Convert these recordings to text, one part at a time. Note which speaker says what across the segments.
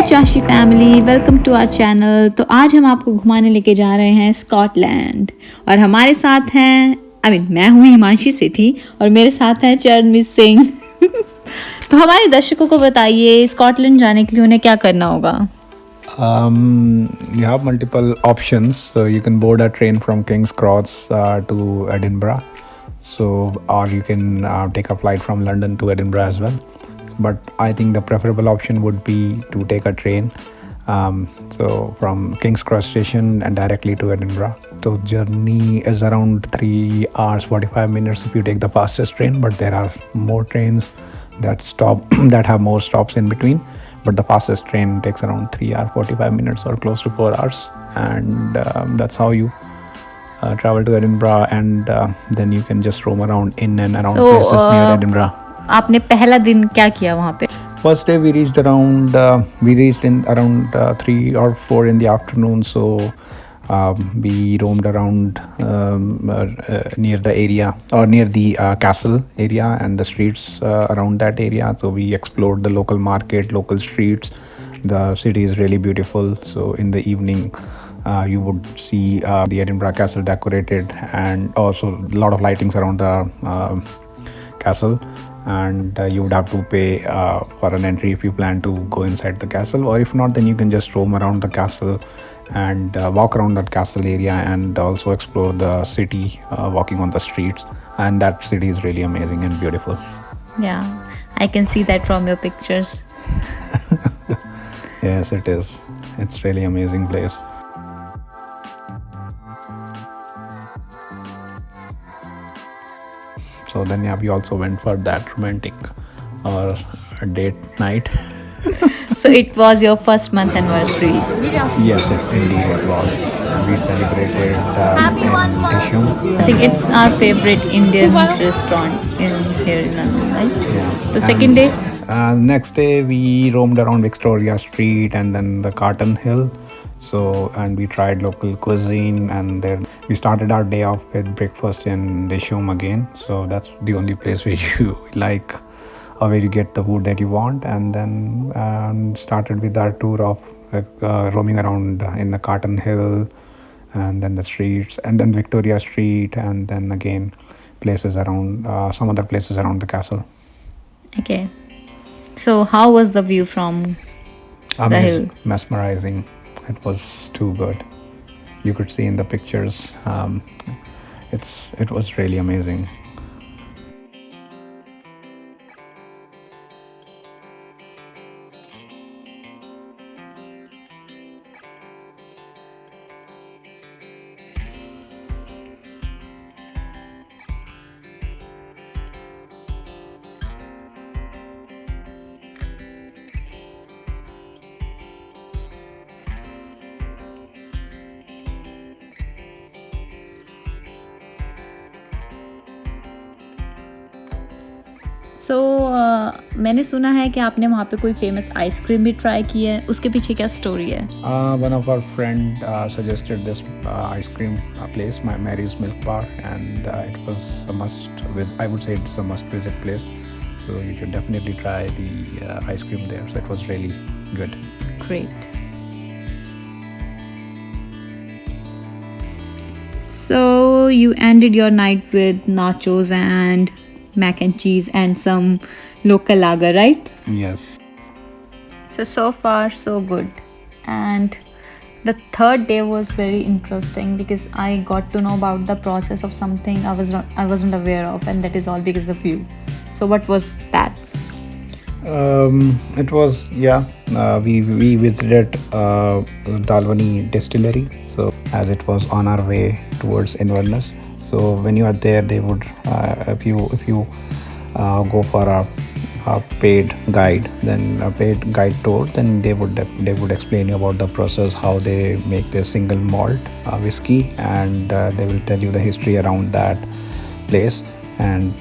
Speaker 1: Hi Chashi family, welcome to our channel. तो आज हम आपको घुमाने लेके जा रहे हैं स्कॉटलैंड और हमारे साथ हैं मैं हूँ हिमांशी सेठी और मेरे साथ हैं चरणमीत सिंह। तो हमारे दर्शकों को बताइए स्कॉटलैंड जाने के लिए उन्हें क्या करना होगा।
Speaker 2: You have multiple options. So you can board a train from King's Cross to Edinburgh. So, or you can take a flight from London to Edinburgh as well. But I think the preferable option would be to take a train. So from King's Cross station and directly to Edinburgh. So journey is around 3 hours 45 minutes if you take the fastest train. But there are more trains that stop that have more stops in between. But the fastest train takes around 3 hours 45 minutes or close to 4 hours, and that's how you travel to Edinburgh, and then you can just roam around in and around places near Edinburgh.
Speaker 1: आपने पहला दिन क्या किया वहाँ पे?
Speaker 2: First day we reached in around 3 or 4 in the afternoon. So we roamed around near the area or near the castle area and the streets around that area. So we explored the local market, local streets. The city is really beautiful. So in the evening you would see the Edinburgh castle decorated, and also a lot of lightings around the castle. And you would have to pay for an entry if you plan to go inside the castle, or if not then you can just roam around the castle and walk around that castle area and also explore the city walking on the streets. And that city is really amazing and beautiful.
Speaker 1: Yeah, I can see that from your pictures.
Speaker 2: Yes, it is. It's really amazing place. So then we also went for that romantic or a date night.
Speaker 1: So it was your first month anniversary.
Speaker 2: Yes, indeed it was. We celebrated in Isham.
Speaker 1: I think it's our favorite Indian restaurant here in London, right?
Speaker 2: Yeah.
Speaker 1: The second day?
Speaker 2: Next day we roamed around Victoria Street and then the Carton Hill. So, and we tried local cuisine, and then we started our day off with breakfast in Deshum again. So that's the only place where you like or where you get the food that you want. And then started with our tour of roaming around in the Carton Hill and then the streets and then Victoria Street, and then again places around some other places around the castle.
Speaker 1: Okay. So how was the view from the hill?
Speaker 2: Mesmerizing. It was too good. You could see in the pictures. It was really amazing.
Speaker 1: So, मैंने सुना है कि आपने वहाँ पे कोई famous ice cream भी try की है, उसके पीछे क्या स्टोरी है?
Speaker 2: One of our friend suggested this ice cream place, Mary's Milk Bar, and it was a must visit. I would say it's a must visit place. So you should definitely try the ice cream there. So it was really good.
Speaker 1: Great. So you ended your night with nachos and mac and cheese and some local lager, right?
Speaker 2: Yes.
Speaker 1: So far so good. And the third day was very interesting because I got to know about the process of something I wasn't aware of, and that is all because of you. So what was that?
Speaker 2: It was we visited Dalwani distillery. So as it was on our way towards Inverness. So when you are there, they would if you go for a paid guide, then a paid guide tour, then they would explain you about the process, how they make their single malt whiskey, and they will tell you the history around that place, and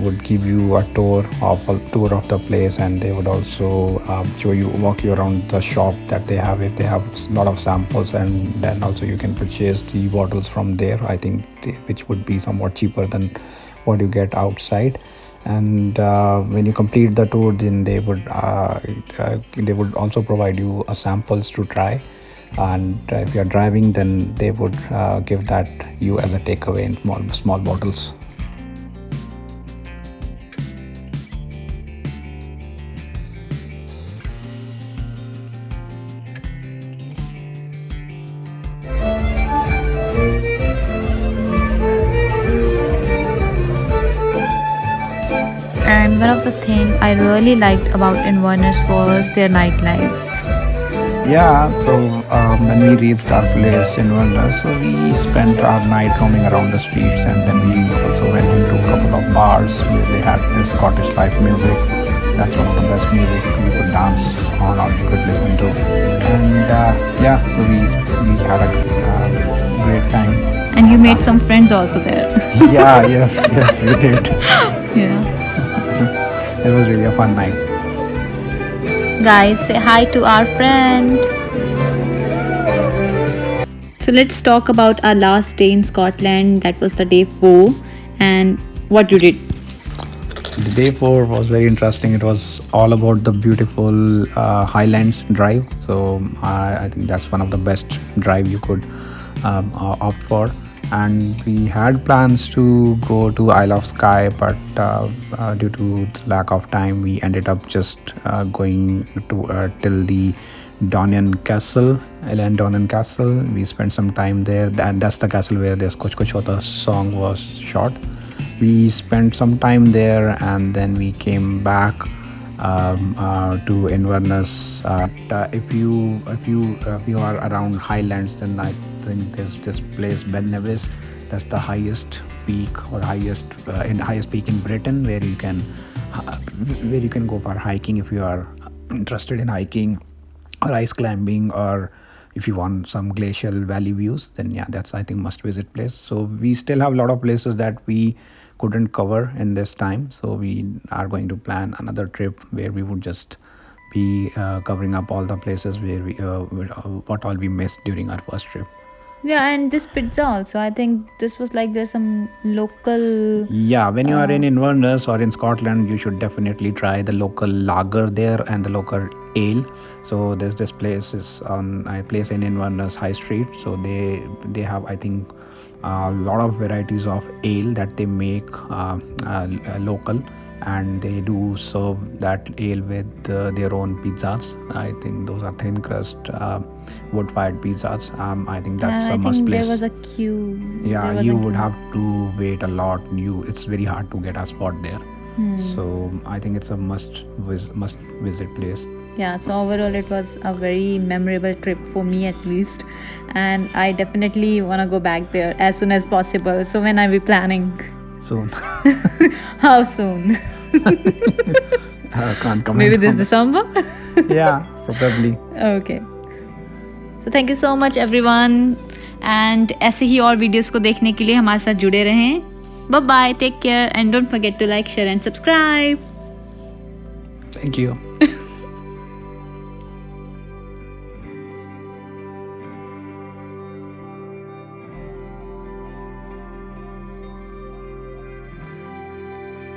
Speaker 2: would give you a tour of the place, and they would also walk you around the shop that they have. If they have a lot of samples, and then also you can purchase the bottles from there, I think which would be somewhat cheaper than what you get outside. And when you complete the tour, then they would also provide you samples to try. And if you are driving, then they would give that you as a takeaway in small bottles.
Speaker 1: And one of the things I really liked about Inverness was their nightlife.
Speaker 2: Yeah, so when we reached our place in Inverness, so we spent our night roaming around the streets, and then we also went into a couple of bars where they had this Scottish live music. That's one of the best music you could dance on or you could listen to. And yeah, so we had a great time.
Speaker 1: And you made some friends also there.
Speaker 2: Yeah, yes, we did.
Speaker 1: Yeah.
Speaker 2: It was really a fun night.
Speaker 1: Guys, say hi to our friend. So let's talk about our last day in Scotland. That was the day 4, and what you did.
Speaker 2: The day 4 was very interesting. It was all about the beautiful Highlands drive. So I think that's one of the best drive you could opt for. And we had plans to go to Isle of Skye, but due to lack of time, we ended up just going to till the Donnan Castle. We spent some time there, and that's the castle where this Kuch Kuch Hota song was shot. We spent some time there, and then we came back to Inverness. If you are around Highlands, then I think there's this place Ben Nevis. That's the highest peak or highest peak in Britain, where you can go for hiking if you are interested in hiking or ice climbing, or if you want some glacial valley views, then yeah, that's I think must visit place. So we still have a lot of places that we couldn't cover in this time, so we are going to plan another trip where we would just be covering up all the places where what all we missed during our first trip.
Speaker 1: Yeah, and this pizza also. I think this was like there's some local.
Speaker 2: Yeah, when you are in Inverness or in Scotland, you should definitely try the local lager there and the local ale. So there's this place is on a place in Inverness High Street. So they have I think a lot of varieties of ale that they make local, and they do serve that ale with their own pizzas. I think those are thin crust wood-fired pizzas. I think that's
Speaker 1: I
Speaker 2: a must
Speaker 1: think
Speaker 2: place.
Speaker 1: there was a queue.
Speaker 2: Yeah,
Speaker 1: There was
Speaker 2: you
Speaker 1: a
Speaker 2: would
Speaker 1: queue.
Speaker 2: have to wait a lot. It's very hard to get a spot there. So I think it's a must visit place.
Speaker 1: Yeah, so overall, it was a very memorable trip for me at least. And I definitely want to go back there as soon as possible. So, when are we planning?
Speaker 2: So
Speaker 1: How soon?
Speaker 2: I can't comment.
Speaker 1: Maybe this
Speaker 2: on
Speaker 1: December?
Speaker 2: that. Yeah, probably.
Speaker 1: Okay. So, thank you so much everyone. And ऐसे ही और videos को देखने के लिए हमारे साथ जुड़े रहें. Bye bye, take care, and don't forget to like, share and subscribe.
Speaker 2: Thank you.